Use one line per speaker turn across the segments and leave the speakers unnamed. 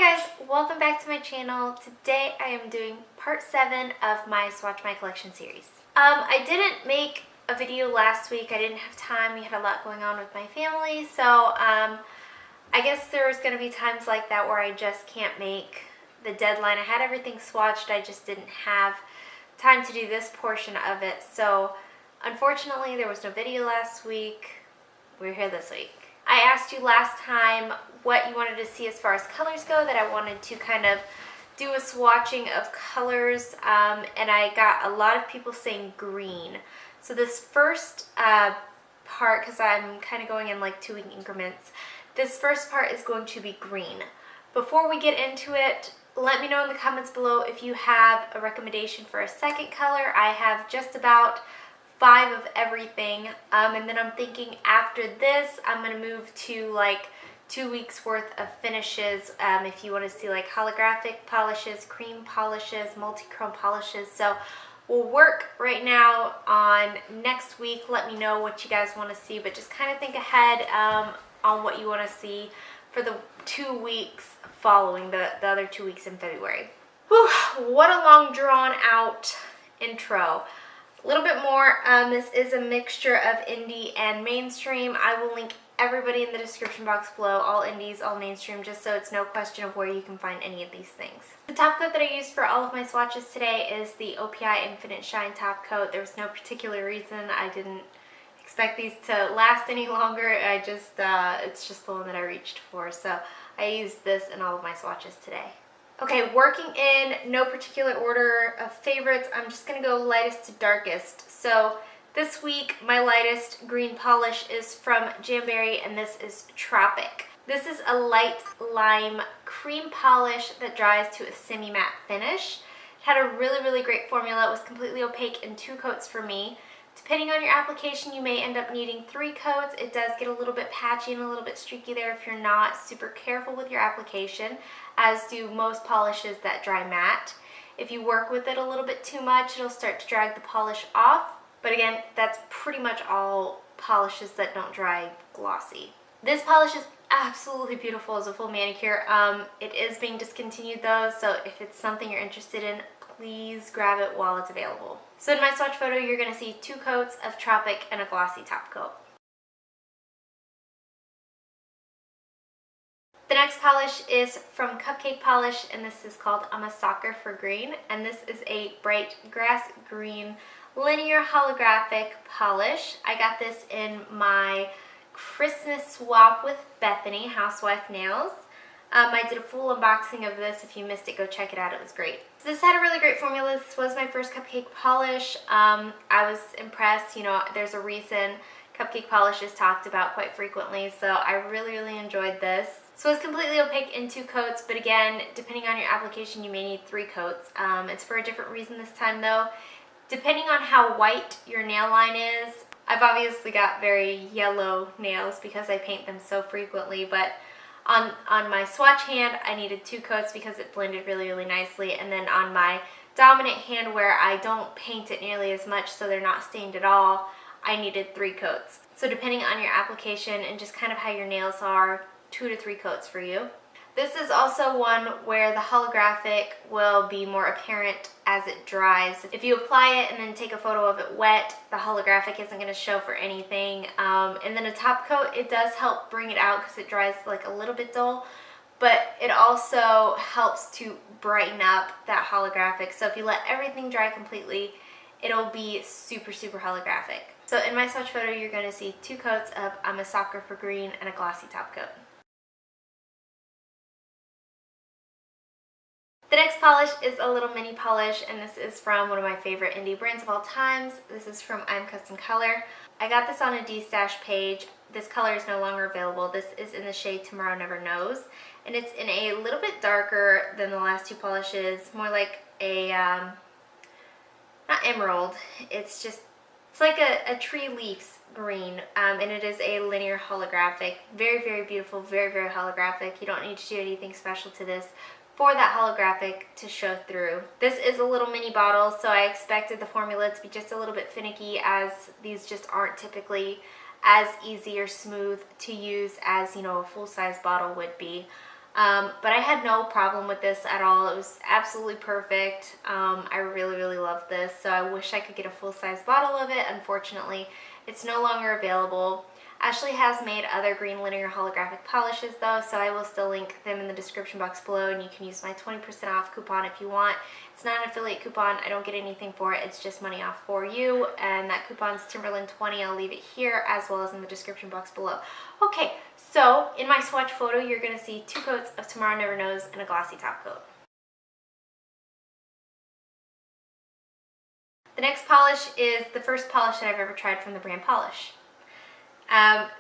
Hi guys, welcome back to my channel. Today I am doing part 7 of my Swatch My Collection series. I didn't make a video last week. I didn't have time. We had a lot going on with my family, so I guess there's going to be times like that where I just can't make the deadline. I had everything swatched, I just didn't have time to do this portion of it. So unfortunately there was no video last week. We're here this week. I asked you last time what you wanted to see as far as colors go, that I wanted to kind of do a swatching of colors, and I got a lot of people saying green. So this first part, because I'm kind of going in like 2-week increments, this first part is going to be green. Before we get into it, let me know in the comments below if you have a recommendation for a second color. I have just about 5 of everything, and then I'm thinking after this I'm going to move to like 2 weeks worth of finishes, if you want to see like holographic polishes, cream polishes, multi-chrome polishes. So we'll work right now on next week. Let me know what you guys want to see, but just kind of think ahead on what you want to see for the 2 weeks following the other 2 weeks in February. Whew, what a long drawn out intro. A little bit more, this is a mixture of indie and mainstream. I will link everybody in the description box below, all indies, all mainstream, just so it's no question of where you can find any of these things. The top coat that I used for all of my swatches today is the OPI Infinite Shine top coat. There was no particular reason. I didn't expect these to last any longer. I just, it's just the one that I reached for, so I used this in all of my swatches today. Okay, working in no particular order of favorites, I'm just going to go lightest to darkest. So this week, my lightest green polish is from Jamberry, and this is Tropic. This is a light lime cream polish that dries to a semi-matte finish. It had a really great formula. It was completely opaque in 2 coats for me. Depending on your application, you may end up needing 3 coats. It does get a little bit patchy and a little bit streaky there if you're not super careful with your application, as do most polishes that dry matte. If you work with it a little bit too much, it'll start to drag the polish off. But again, that's pretty much all polishes that don't dry glossy. This polish is absolutely beautiful as a full manicure. It is being discontinued though, so if it's something you're interested in, please grab it while it's available. So in my swatch photo, you're going to see 2 coats of Tropic and a glossy top coat. The next polish is from Cupcake Polish, and this is called I'm a Sucker for Green, and this is a bright grass green linear holographic polish. I got this in my Christmas swap with Bethany, Housewife Nails. I did a full unboxing of this. If you missed it, go check it out. It was great. So this had a really great formula. This was my first Cupcake polish. I was impressed. You know, there's a reason Cupcake Polish is talked about quite frequently, so I really enjoyed this. So it's completely opaque in 2 coats, but again, depending on your application, you may need 3 coats. It's for a different reason this time though. Depending on how white your nail line is, I've obviously got very yellow nails because I paint them so frequently, but on my swatch hand, I needed 2 coats because it blended really nicely, and then on my dominant hand where I don't paint it nearly as much so they're not stained at all, I needed 3 coats. So depending on your application and just kind of how your nails are, 2 to 3 coats for you. This is also one where the holographic will be more apparent as it dries. If you apply it and then take a photo of it wet, the holographic isn't going to show for anything. And then a top coat, it does help bring it out because it dries like a little bit dull, but it also helps to brighten up that holographic. So if you let everything dry completely, it'll be super holographic. So in my swatch photo, you're going to see 2 coats of I'm a Sucker for Green and a glossy top coat. The next polish is a little mini polish, and this is from one of my favorite indie brands of all times. This is from I'm Custom Color. I got this on a D-Stash page. This color is no longer available. This is in the shade Tomorrow Never Knows, and it's in a little bit darker than the last 2 polishes, more like a, not emerald, it's like a tree leaves green, and it is a linear holographic. Very beautiful, very holographic. You don't need to do anything special to this for that holographic to show through. This is a little mini bottle, so I expected the formula to be just a little bit finicky, as these just aren't typically as easy or smooth to use as, you know, a full-size bottle would be. But I had no problem with this at all. It was absolutely perfect. I really, really love this. So I wish I could get a full-size bottle of it. Unfortunately, it's no longer available. Ashley has made other green linear holographic polishes though, so I will still link them in the description box below, and you can use my 20% off coupon if you want. It's not an affiliate coupon. I don't get anything for it. It's just money off for you, and that coupon's Timberland20. I'll leave it here as well as in the description box below. Okay, so in my swatch photo, you're going to see 2 coats of Tomorrow Never Knows and a glossy top coat. The next polish is the first polish that I've ever tried from the brand Polish.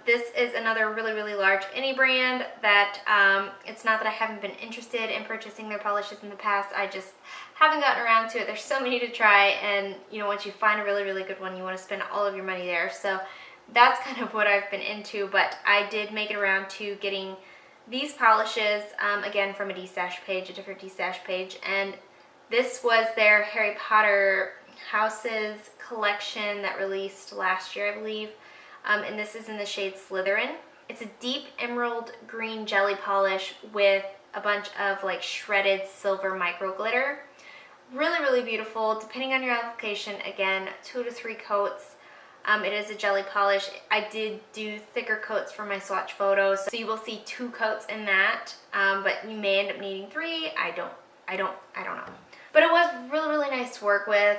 This is another really, really large indie brand that it's not that I haven't been interested in purchasing their polishes in the past. I just haven't gotten around to it. There's so many to try, and you know, once you find a really, really good one, you want to spend all of your money there. So that's kind of what I've been into, but I did make it around to getting these polishes, again from a D-Stash page, a different D-Stash page, and this was their Harry Potter Houses collection that released last year, I believe. And this is in the shade Slytherin. It's a deep emerald green jelly polish with a bunch of like shredded silver micro glitter. Really, really beautiful. Depending on your application, again, 2 to 3 coats. It is a jelly polish. I did do thicker coats for my swatch photos, so you will see 2 coats in that, but you may end up needing 3. I don't know. But it was really, really nice to work with.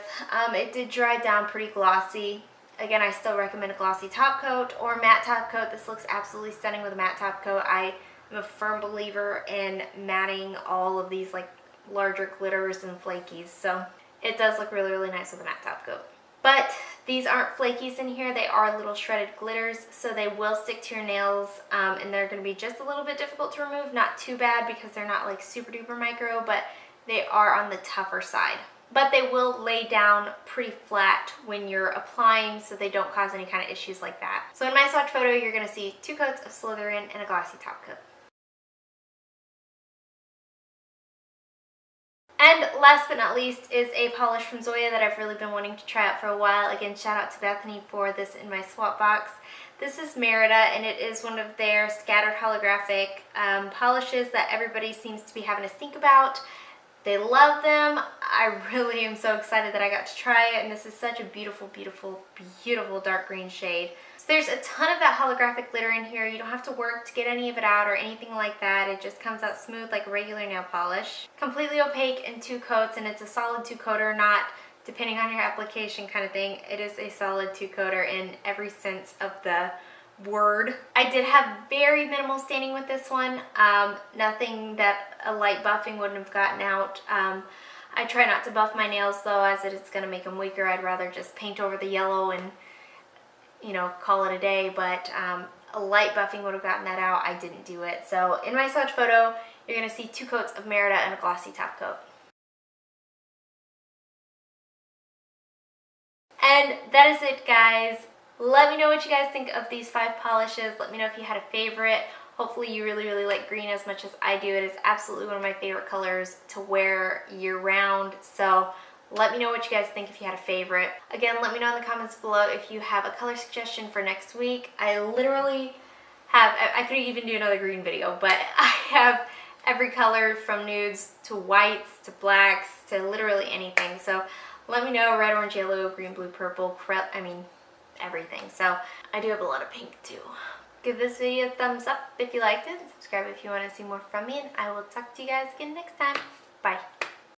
It did dry down pretty glossy. Again, I still recommend a glossy top coat or a matte top coat. This looks absolutely stunning with a matte top coat. I am a firm believer in matting all of these like larger glitters and flakies. So it does look really, really nice with a matte top coat. But these aren't flakies in here. They are little shredded glitters, so they will stick to your nails, and they're going to be just a little bit difficult to remove. Not too bad because they're not like super duper micro, but they are on the tougher side. But they will lay down pretty flat when you're applying, so they don't cause any kind of issues like that. So in my swatch photo, you're going to see 2 coats of Slytherin and a glossy top coat. And last but not least is a polish from Zoya that I've really been wanting to try out for a while. Again, shout out to Bethany for this in my swap box. This is Merida, and it is one of their scattered holographic polishes that everybody seems to be having a stink about. They love them. I really am so excited that I got to try it, and this is such a beautiful, beautiful, beautiful dark green shade. So there's a ton of that holographic glitter in here. You don't have to work to get any of it out or anything like that. It just comes out smooth like a regular nail polish. Completely opaque in 2 coats, and it's a solid 2-coater, not depending on your application kind of thing. It is a solid 2-coater in every sense of the word. I did have very minimal staining with this one. Nothing that a light buffing wouldn't have gotten out. I try not to buff my nails though, as it's going to make them weaker. I'd rather just paint over the yellow and, you know, call it a day, but a light buffing would have gotten that out. I didn't do it. So in my swatch photo, you're going to see 2 coats of Merida and a glossy top coat. And that is it, guys. Let me know what you guys think of these 5 polishes. Let me know if you had a favorite. Hopefully you really, really like green as much as I do. It is absolutely one of my favorite colors to wear year-round. So let me know what you guys think if you had a favorite. Again, let me know in the comments below if you have a color suggestion for next week. I literally have, I could even do another green video, but I have every color from nudes to whites to blacks to literally anything. So let me know, red, orange, yellow, green, blue, purple, everything. So I do have a lot of pink too. Give this video a thumbs up if you liked it. Subscribe if you want to see more from me, and I will talk to you guys again next time. Bye.